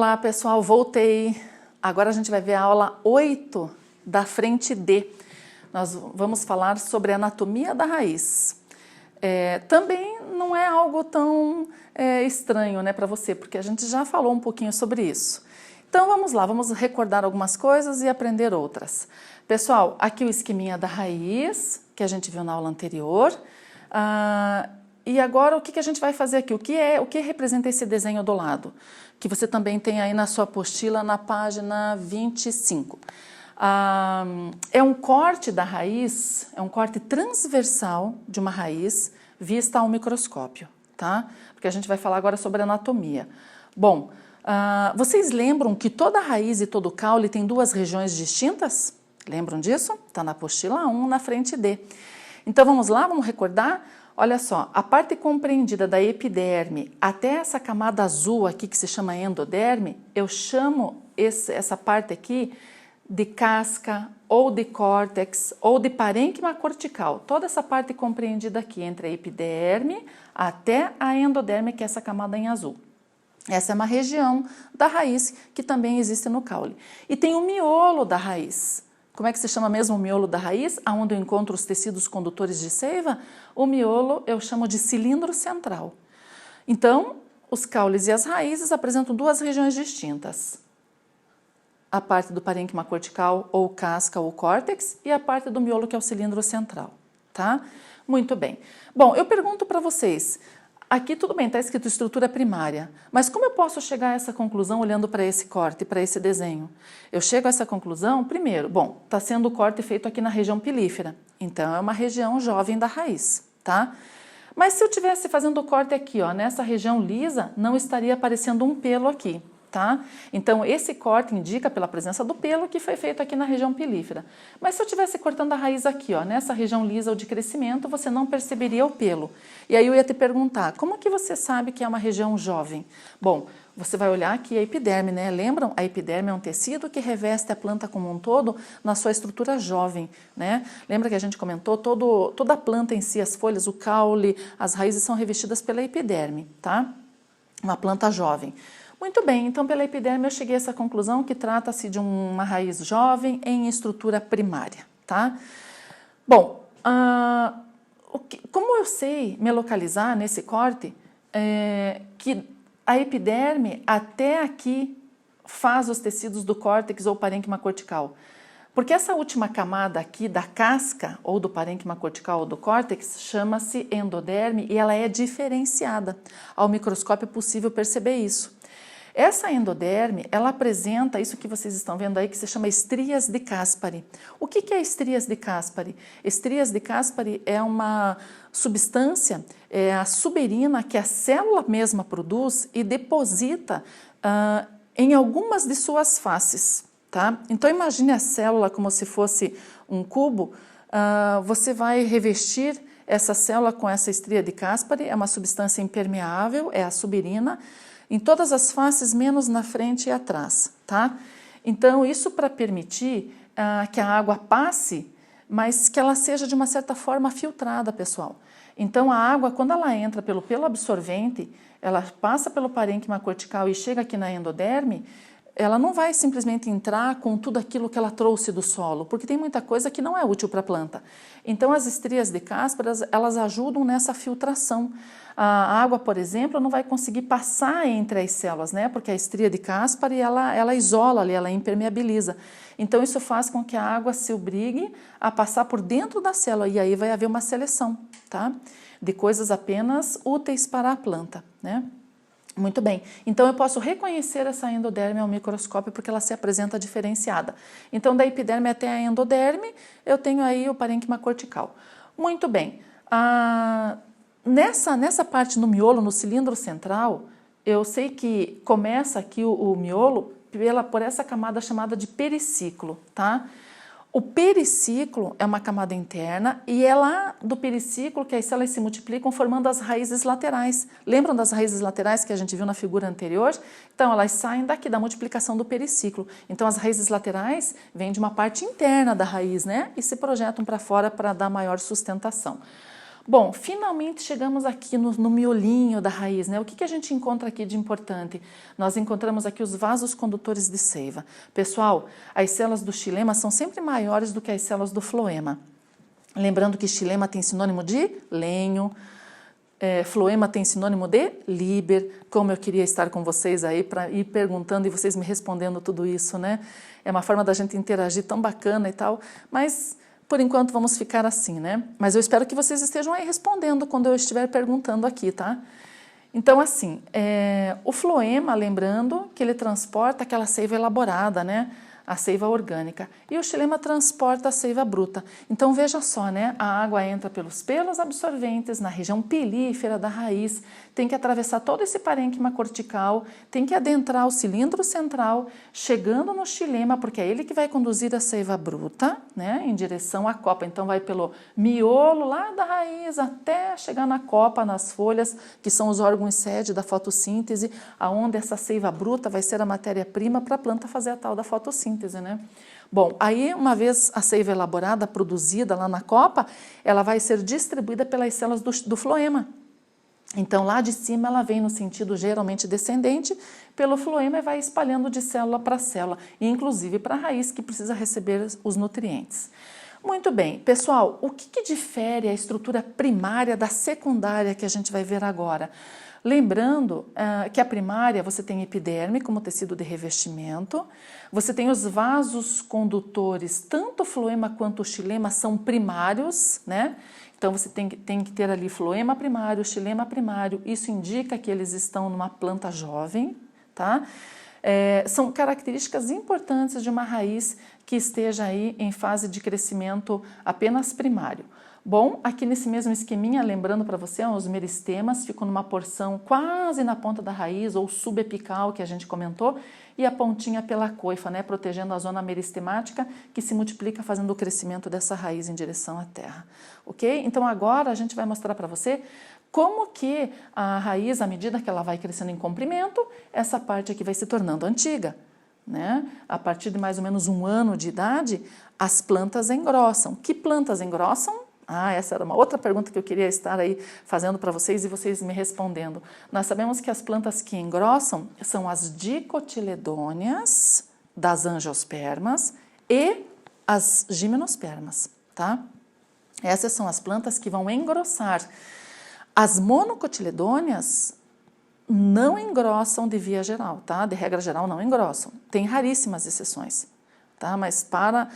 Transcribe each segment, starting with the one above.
Olá pessoal, voltei. Agora a gente vai ver a aula 8 da frente D. Nós vamos falar sobre a anatomia da raiz. Também não é algo tão estranho, né, para você, porque a gente já falou um pouquinho sobre isso. Então vamos lá, vamos recordar algumas coisas e aprender outras. Pessoal, aqui o esqueminha da raiz, que a gente viu na aula anterior. E agora o que a gente vai fazer aqui? O que representa esse desenho do lado? Que você também tem aí na sua apostila na página 25. É um corte da raiz, é um corte transversal de uma raiz vista ao microscópio, tá? Porque a gente vai falar agora sobre anatomia. Bom, vocês lembram que toda raiz e todo caule tem duas regiões distintas? Lembram disso? Está na apostila 1, na frente D. Então vamos lá, vamos recordar? Olha só, a parte compreendida da epiderme até essa camada azul aqui que se chama endoderme, eu chamo essa parte aqui de casca ou de córtex ou de parênquima cortical. Toda essa parte compreendida aqui entre a epiderme até a endoderme, que é essa camada em azul. Essa é uma região da raiz que também existe no caule. E tem o miolo da raiz. Como é que se chama mesmo o miolo da raiz? Aonde eu encontro os tecidos condutores de seiva? O miolo eu chamo de cilindro central. Então, os caules e as raízes apresentam duas regiões distintas. A parte do parênquima cortical, ou casca, ou córtex, e a parte do miolo, que é o cilindro central, tá? Muito bem. Bom, eu pergunto para vocês, aqui tudo bem, está escrito estrutura primária, mas como eu posso chegar a essa conclusão olhando para esse corte, para esse desenho? Eu chego a essa conclusão, primeiro, bom, está sendo o corte feito aqui na região pilífera, então é uma região jovem da raiz, tá? Mas se eu estivesse fazendo o corte aqui, ó, nessa região lisa, não estaria aparecendo um pelo aqui, tá? Então esse corte indica pela presença do pelo que foi feito aqui na região pilífera. Mas se eu estivesse cortando a raiz aqui, ó, nessa região lisa ou de crescimento, você não perceberia o pelo. E aí eu ia te perguntar, como que você sabe que é uma região jovem? Bom, você vai olhar aqui a epiderme, né? Lembram? A epiderme é um tecido que reveste a planta como um todo na sua estrutura jovem, né? Lembra que a gente comentou, toda a planta em si, as folhas, o caule, as raízes são revestidas pela epiderme, tá? Uma planta jovem. Muito bem, então pela epiderme eu cheguei a essa conclusão que trata-se de uma raiz jovem em estrutura primária, tá? Bom, como eu sei me localizar nesse corte, que a epiderme até aqui faz os tecidos do córtex ou parênquima cortical? Porque essa última camada aqui da casca, ou do parênquima cortical ou do córtex, chama-se endoderme e ela é diferenciada. Ao microscópio é possível perceber isso. Essa endoderme, ela apresenta isso que vocês estão vendo aí, que se chama estrias de Caspari. O que é estrias de Caspari? Estrias de Caspari é uma substância, a suberina, que a célula mesma produz e deposita em algumas de suas faces, tá? Então imagine a célula como se fosse um cubo, você vai revestir essa célula com essa estria de Caspari, é uma substância impermeável, é a suberina, em todas as faces, menos na frente e atrás, tá? Então, isso para permitir que a água passe, mas que ela seja de uma certa forma filtrada, pessoal. Então, a água, quando ela entra pelo pelo absorvente, ela passa pelo parênquima cortical e chega aqui na endoderme, ela não vai simplesmente entrar com tudo aquilo que ela trouxe do solo, porque tem muita coisa que não é útil para a planta. Então, as estrias de Caspari, elas ajudam nessa filtração. A água, por exemplo, não vai conseguir passar entre as células, né? Porque a estria de Caspari, ela isola ali, ela impermeabiliza. Então, isso faz com que a água se obrigue a passar por dentro da célula, e aí vai haver uma seleção, tá? De coisas apenas úteis para a planta, né? Muito bem, então eu posso reconhecer essa endoderme ao microscópio porque ela se apresenta diferenciada. Então, da epiderme até a endoderme, eu tenho aí o parênquima cortical. Muito bem, nessa parte no miolo, no cilindro central, eu sei que começa aqui o miolo por essa camada chamada de periciclo, tá? O periciclo é uma camada interna e é lá do periciclo que as células se multiplicam formando as raízes laterais. Lembram das raízes laterais que a gente viu na figura anterior? Então, elas saem daqui da multiplicação do periciclo. Então, as raízes laterais vêm de uma parte interna da raiz, né? E se projetam para fora para dar maior sustentação. Bom, finalmente chegamos aqui no miolinho da raiz, né? O que a gente encontra aqui de importante? Nós encontramos aqui os vasos condutores de seiva. Pessoal, as células do xilema são sempre maiores do que as células do floema. Lembrando que xilema tem sinônimo de lenho, floema tem sinônimo de líber. Como eu queria estar com vocês aí para ir perguntando e vocês me respondendo tudo isso, né? É uma forma da gente interagir tão bacana e tal, mas por enquanto vamos ficar assim, né? Mas eu espero que vocês estejam aí respondendo quando eu estiver perguntando aqui, tá? Então, assim, o floema, lembrando que ele transporta aquela seiva elaborada, né? A seiva orgânica. E o xilema transporta a seiva bruta. Então, veja só, né? A água entra pelos pelos absorventes na região pilífera da raiz, tem que atravessar todo esse parênquima cortical, tem que adentrar o cilindro central, chegando no xilema, porque é ele que vai conduzir a seiva bruta, né? Em direção à copa. Então, vai pelo miolo lá da raiz até chegar na copa, nas folhas, que são os órgãos sede da fotossíntese, aonde essa seiva bruta vai ser a matéria-prima para a planta fazer a tal da fotossíntese. Né? Bom, aí uma vez a seiva elaborada, produzida lá na copa, ela vai ser distribuída pelas células do floema. Então lá de cima ela vem no sentido geralmente descendente pelo floema e vai espalhando de célula para célula, inclusive para a raiz que precisa receber os nutrientes. Muito bem, pessoal, o que difere a estrutura primária da secundária que a gente vai ver agora? Lembrando que a primária você tem epiderme como tecido de revestimento, você tem os vasos condutores, tanto o floema quanto o xilema são primários, né? Então você tem que ter ali floema primário, xilema primário, isso indica que eles estão numa planta jovem, tá? São características importantes de uma raiz que esteja aí em fase de crescimento apenas primário. Bom, aqui nesse mesmo esqueminha, lembrando para você, os meristemas ficam numa porção quase na ponta da raiz, ou subepical, que a gente comentou, e a pontinha pela coifa, né, protegendo a zona meristemática, que se multiplica fazendo o crescimento dessa raiz em direção à terra. Ok? Então agora a gente vai mostrar para você como que a raiz, à medida que ela vai crescendo em comprimento, essa parte aqui vai se tornando antiga. Né? A partir de mais ou menos 1 ano de idade, as plantas engrossam. Que plantas engrossam? Essa era uma outra pergunta que eu queria estar aí fazendo para vocês e vocês me respondendo. Nós sabemos que as plantas que engrossam são as dicotiledôneas, das angiospermas e as gimnospermas, tá? Essas são as plantas que vão engrossar. As monocotiledôneas não engrossam de via geral, tá? De regra geral não engrossam. Tem raríssimas exceções. Tá? Mas para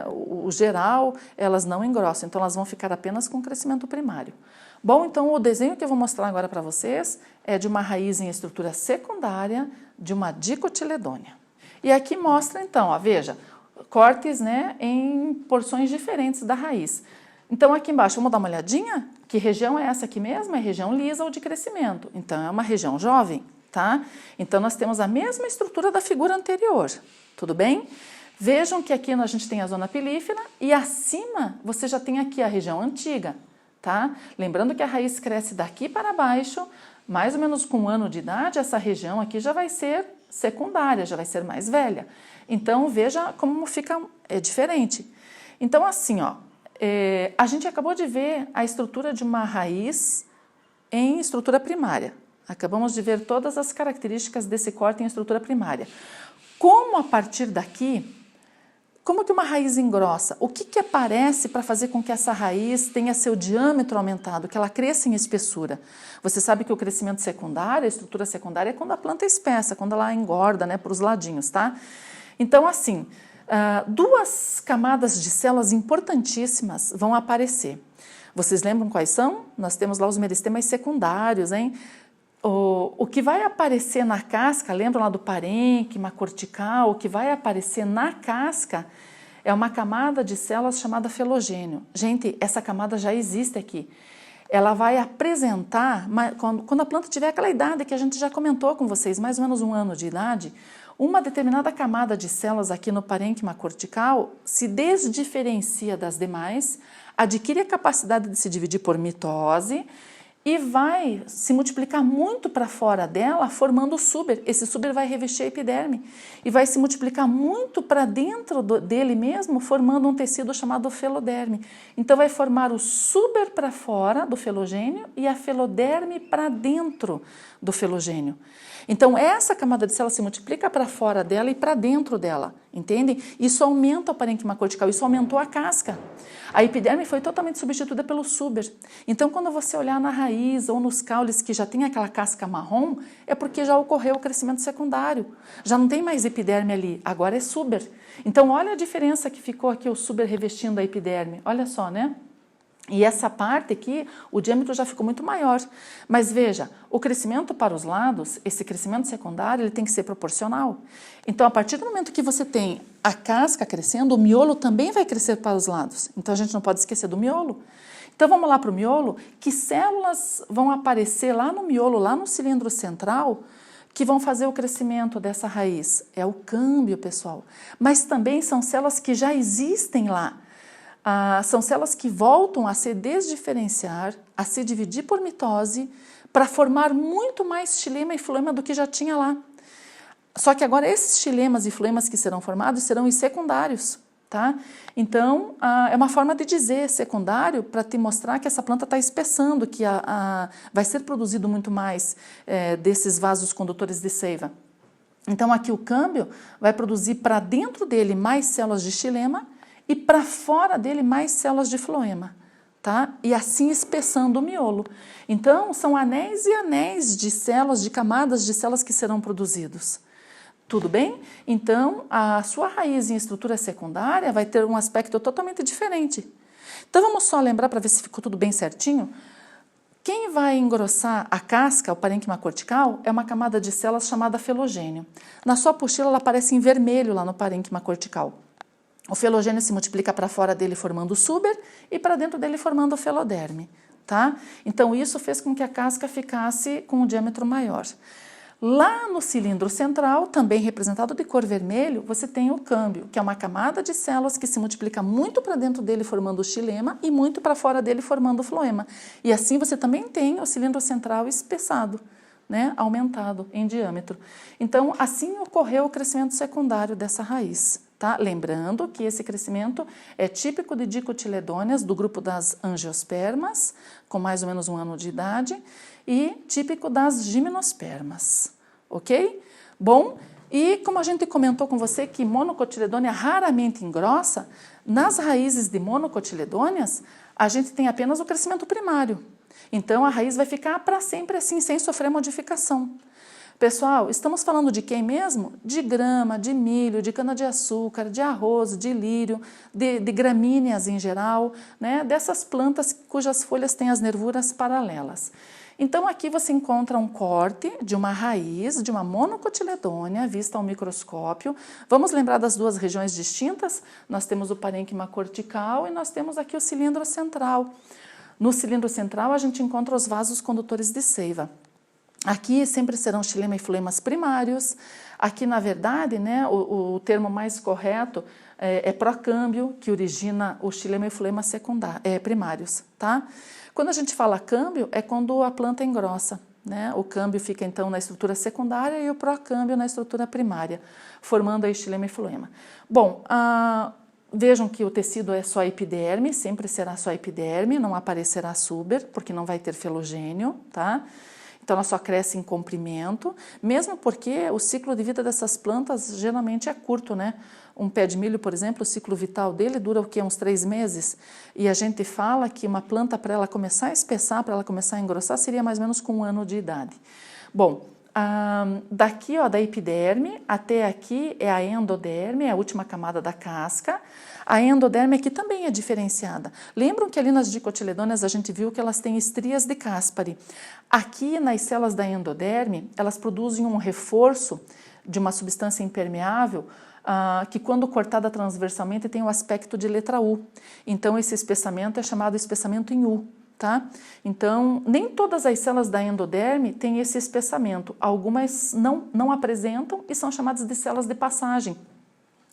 o geral, elas não engrossam, então elas vão ficar apenas com crescimento primário. Bom, então o desenho que eu vou mostrar agora para vocês é de uma raiz em estrutura secundária de uma dicotiledônea. E aqui mostra então, ó, veja, cortes, né, em porções diferentes da raiz. Então aqui embaixo, vamos dar uma olhadinha? Que região é essa aqui mesmo? É região lisa ou de crescimento. Então é uma região jovem, tá? Então nós temos a mesma estrutura da figura anterior, tudo bem? Vejam que aqui a gente tem a zona pilífera e acima você já tem aqui a região antiga, tá? Lembrando que a raiz cresce daqui para baixo, mais ou menos com 1 ano de idade, essa região aqui já vai ser secundária, já vai ser mais velha. Então, veja como fica diferente. Então, assim, ó, a gente acabou de ver a estrutura de uma raiz em estrutura primária. Acabamos de ver todas as características desse corte em estrutura primária. Como a partir daqui, como que uma raiz engrossa? O que aparece para fazer com que essa raiz tenha seu diâmetro aumentado, que ela cresça em espessura? Você sabe que o crescimento secundário, a estrutura secundária, é quando a planta é espessa, quando ela engorda, né, para os ladinhos, tá? Então, assim, 2 camadas de células importantíssimas vão aparecer. Vocês lembram quais são? Nós temos lá os meristemas secundários, hein? O que vai aparecer na casca, lembram lá do parênquima cortical, o que vai aparecer na casca é uma camada de células chamada felogênio. Gente, essa camada já existe aqui. Ela vai apresentar, quando a planta tiver aquela idade que a gente já comentou com vocês, mais ou menos 1 ano de idade, uma determinada camada de células aqui no parênquima cortical se desdiferencia das demais, adquire a capacidade de se dividir por mitose e vai se multiplicar muito para fora dela, formando o súber. Esse súber vai revestir a epiderme e vai se multiplicar muito para dentro dele mesmo, formando um tecido chamado feloderme. Então vai formar o súber para fora do felogênio e a feloderme para dentro do felogênio. Então essa camada de célula se multiplica para fora dela e para dentro dela, entendem? Isso aumenta o parênquima cortical, isso aumentou a casca. A epiderme foi totalmente substituída pelo súber. Então quando você olhar na raiz ou nos caules que já tem aquela casca marrom, é porque já ocorreu o crescimento secundário. Já não tem mais epiderme ali, agora é súber. Então olha a diferença que ficou aqui o súber revestindo a epiderme, olha só, né? E essa parte aqui, o diâmetro já ficou muito maior. Mas veja, o crescimento para os lados, esse crescimento secundário, ele tem que ser proporcional. Então, a partir do momento que você tem a casca crescendo, o miolo também vai crescer para os lados. Então, a gente não pode esquecer do miolo. Então, vamos lá para o miolo. Que células vão aparecer lá no miolo, lá no cilindro central, que vão fazer o crescimento dessa raiz? É o câmbio, pessoal. Mas também são células que já existem lá. São células que voltam a se desdiferenciar, a se dividir por mitose, para formar muito mais xilema e floema do que já tinha lá. Só que agora esses xilemas e floemas que serão formados serão os secundários, tá? Então, é uma forma de dizer secundário para te mostrar que essa planta está espessando, que vai ser produzido muito mais desses vasos condutores de seiva. Então, aqui o câmbio vai produzir para dentro dele mais células de xilema e para fora dele mais células de floema, tá? E assim espessando o miolo. Então, são anéis e anéis de células, de camadas de células que serão produzidos. Tudo bem? Então, a sua raiz em estrutura secundária vai ter um aspecto totalmente diferente. Então, vamos só lembrar para ver se ficou tudo bem certinho. Quem vai engrossar a casca, o parênquima cortical, é uma camada de células chamada felogênio. Na sua apostila, ela aparece em vermelho lá no parênquima cortical. O felogênio se multiplica para fora dele formando o súber e para dentro dele formando o feloderme, tá? Então isso fez com que a casca ficasse com um diâmetro maior. Lá no cilindro central, também representado de cor vermelho, você tem o câmbio, que é uma camada de células que se multiplica muito para dentro dele formando o xilema e muito para fora dele formando o floema. E assim você também tem o cilindro central espessado, né, aumentado em diâmetro. Então assim ocorreu o crescimento secundário dessa raiz. Tá? Lembrando que esse crescimento é típico de dicotiledôneas do grupo das angiospermas, com mais ou menos 1 ano de idade, e típico das gimnospermas, ok? Bom, e como a gente comentou com você que monocotiledônea raramente engrossa, nas raízes de monocotiledôneas, a gente tem apenas o crescimento primário. Então, a raiz vai ficar para sempre assim, sem sofrer modificação. Pessoal, estamos falando de quem mesmo? De grama, de milho, de cana-de-açúcar, de arroz, de lírio, de gramíneas em geral, né? Dessas plantas cujas folhas têm as nervuras paralelas. Então aqui você encontra um corte de uma raiz de uma monocotiledônea vista ao microscópio. Vamos lembrar das duas regiões distintas? Nós temos o parênquima cortical e nós temos aqui o cilindro central. No cilindro central a gente encontra os vasos condutores de seiva. Aqui sempre serão xilema e floemas primários. Aqui, na verdade, né, o termo mais correto é procâmbio, que origina o xilema e floema primários, tá? Quando a gente fala câmbio, é quando a planta engrossa, né? O câmbio fica, então, na estrutura secundária e o procâmbio na estrutura primária, formando aí xilema e floema. Bom, vejam que o tecido é só epiderme, sempre será só epiderme, não aparecerá súber, porque não vai ter felogênio, tá? Então, ela só cresce em comprimento, mesmo porque o ciclo de vida dessas plantas geralmente é curto, né? Um pé de milho, por exemplo, o ciclo vital dele dura o quê? Uns 3 meses. E a gente fala que uma planta, para ela começar a espessar, para ela começar a engrossar, seria mais ou menos com 1 ano de idade. Bom, daqui, ó, da epiderme até aqui é a endoderme, é a última camada da casca. A endoderme aqui também é diferenciada. Lembram que ali nas dicotiledôneas a gente viu que elas têm estrias de Caspari. Aqui nas células da endoderme, elas produzem um reforço de uma substância impermeável que quando cortada transversalmente tem o aspecto de letra U. Então esse espessamento é chamado espessamento em U. Tá? Então, nem todas as células da endoderme têm esse espessamento. Algumas não apresentam e são chamadas de células de passagem.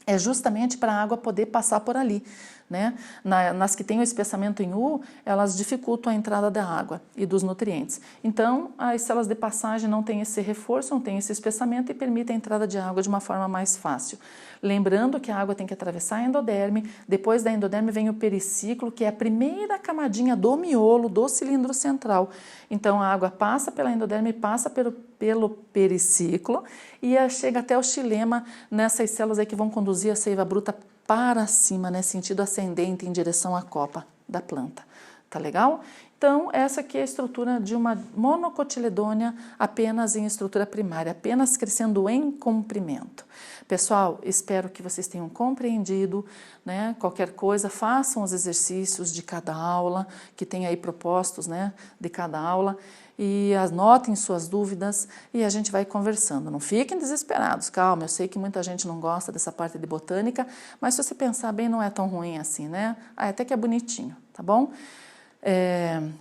é justamente para a água poder passar por ali, né? Nas que têm o espessamento em U, elas dificultam a entrada da água e dos nutrientes. Então, as células de passagem não têm esse reforço, não têm esse espessamento e permitem a entrada de água de uma forma mais fácil. Lembrando que a água tem que atravessar a endoderme, depois da endoderme vem o periciclo, que é a primeira camadinha do miolo do cilindro central. Então, a água passa pela endoderme, passa pelo periciclo e chega até o xilema, nessas células aí que vão conduzir a seiva bruta para cima, né, sentido ascendente em direção à copa da planta. Tá legal? Então, essa aqui é a estrutura de uma monocotiledônea apenas em estrutura primária, apenas crescendo em comprimento. Pessoal, espero que vocês tenham compreendido, né? Qualquer coisa, façam os exercícios de cada aula, que tem aí propostos, né, de cada aula, e anotem suas dúvidas e a gente vai conversando. Não fiquem desesperados, calma, eu sei que muita gente não gosta dessa parte de botânica, mas se você pensar bem, não é tão ruim assim, né? Até que é bonitinho, tá bom?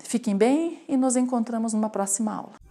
Fiquem bem e nos encontramos numa próxima aula.